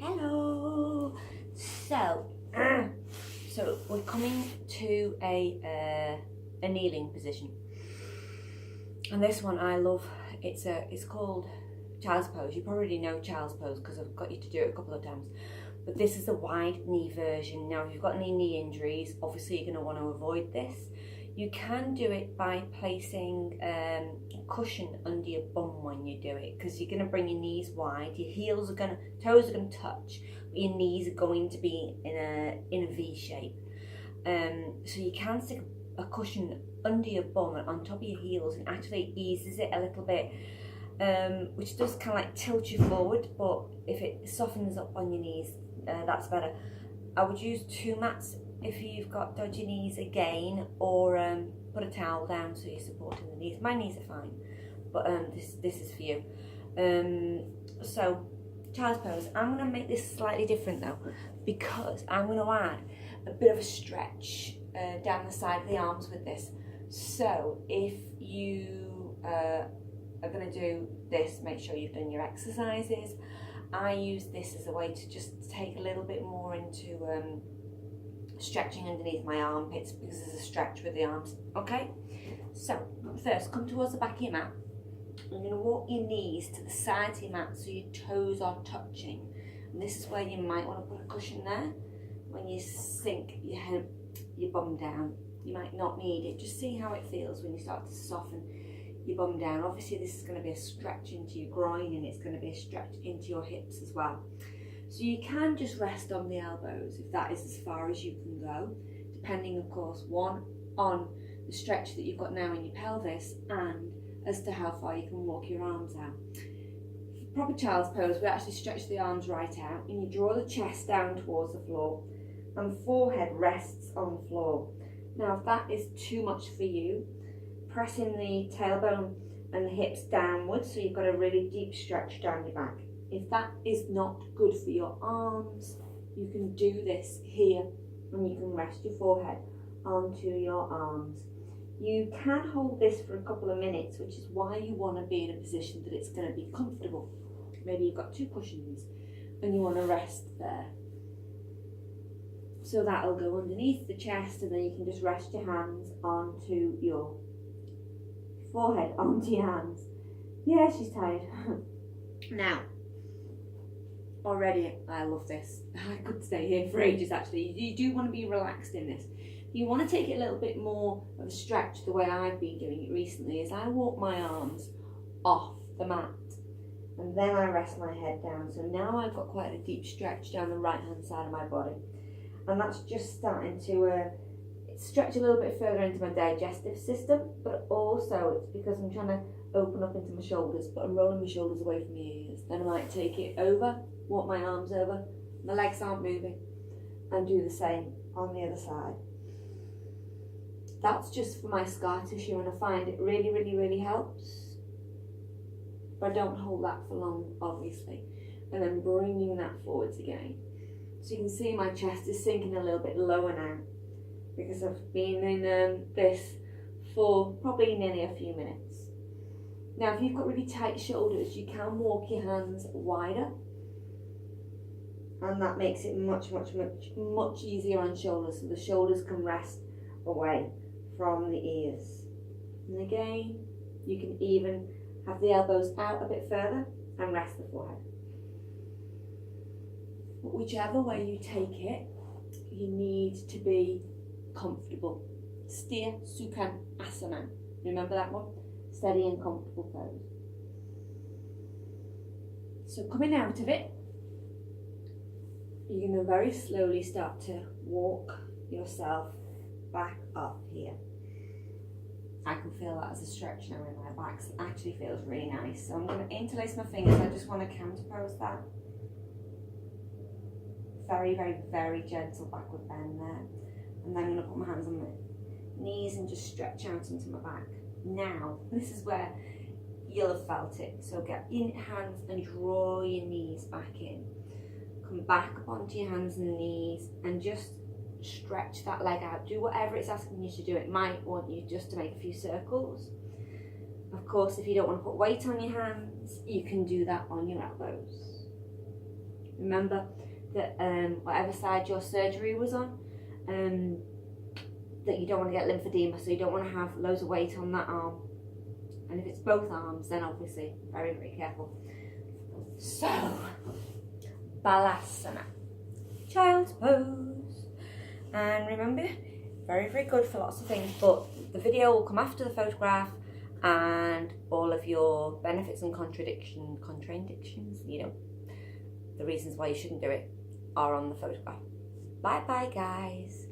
Hello. So we're coming to a kneeling position, and this one I love. It's called child's pose. You probably know child's pose because I've got you to do it a couple of times. But this is the wide knee version. Now, if you've got any knee injuries, obviously you're going to want to avoid this. You can do it by placing a cushion under your bum when you do it, because you're going to bring your knees wide. Your toes are going to touch, but your knees are going to be in a V shape. So you can stick a cushion under your bum and on top of your heels, and actually eases it a little bit, which does kind of like tilt you forward. But if it softens up on your knees, that's better. I would use 2 mats if you've got dodgy knees again, or put a towel down so you're supporting the knees. My knees are fine, but this is for you. So child's pose. I'm going to make this slightly different though, because I'm going to add a bit of a stretch down the side of the arms with this. So if you are going to do this, make sure you've done your exercises. I use this as a way to just take a little bit more into stretching underneath my armpits, because there's a stretch with the arms. Okay, so first come towards the back of your mat. You're going to walk your knees to the sides of your mat so your toes are touching, and this is where you might want to put a cushion there. When you sink your bum down, you might not need it. Just see how it feels when you start to soften your bum down. Obviously this is going to be a stretch into your groin, and it's going to be a stretch into your hips as well. So you can just rest on the elbows if that is as far as you can go, depending of course, one, on the stretch that you've got now in your pelvis, and as to how far you can walk your arms out. For proper child's pose, we actually stretch the arms right out, and you draw the chest down towards the floor, and the forehead rests on the floor. Now if that is too much for you, pressing the tailbone and the hips downwards so you've got a really deep stretch down your back. If that is not good for your arms, you can do this here, and you can rest your forehead onto your arms. You can hold this for a couple of minutes, which is why you want to be in a position that it's going to be comfortable. Maybe you've got 2 cushions and you want to rest there. So that'll go underneath the chest, and then you can just rest your hands onto your forehead, onto your hands. Yeah, she's tired. Now, already I love this. I could stay here for ages actually. You do want to be relaxed in this. You want to take it a little bit more of a stretch. The way I've been doing it recently is I walk my arms off the mat, and then I rest my head down. So now I've got quite a deep stretch down the right hand side of my body, and that's just starting to stretch a little bit further into my digestive system, but also it's because I'm trying to open up into my shoulders, but I'm rolling my shoulders away from my ears. Then I might take it over, walk my arms over, my legs aren't moving, and do the same on the other side. That's just for my scar tissue, and I find it really, really, really helps. But don't hold that for long, obviously. And then bringing that forwards again. So you can see my chest is sinking a little bit lower now, because I've been in this for probably nearly a few minutes. Now, if you've got really tight shoulders, you can walk your hands wider, and that makes it much, much, much, much easier on shoulders, so the shoulders can rest away from the ears. And again, you can even have the elbows out a bit further and rest the forehead. But whichever way you take it, you need to be comfortable. Sthira Sukha Asana. Remember that one? Steady and comfortable pose. So coming out of it, you're going to very slowly start to walk yourself back up here. I can feel that as a stretch now in my back. It actually feels really nice. So I'm going to interlace my fingers. I just want to counter pose that. Very, very, very gentle backward bend there. And then I'm going to put my hands on my knees and just stretch out into my back. Now, this is where you'll have felt it. So get your hands and draw your knees back in. Come back up onto your hands and knees and just stretch that leg out. Do whatever it's asking you to do. It might want you just to make a few circles. Of course, if you don't want to put weight on your hands, you can do that on your elbows. Remember that whatever side your surgery was on, that you don't want to get lymphedema, so you don't want to have loads of weight on that arm. And if it's both arms, then obviously very, very careful. So, balasana, child's pose. And remember, very, very good for lots of things, but the video will come after the photograph, and all of your benefits and contraindications, you know, the reasons why you shouldn't do it, are on the photograph. Bye bye, guys.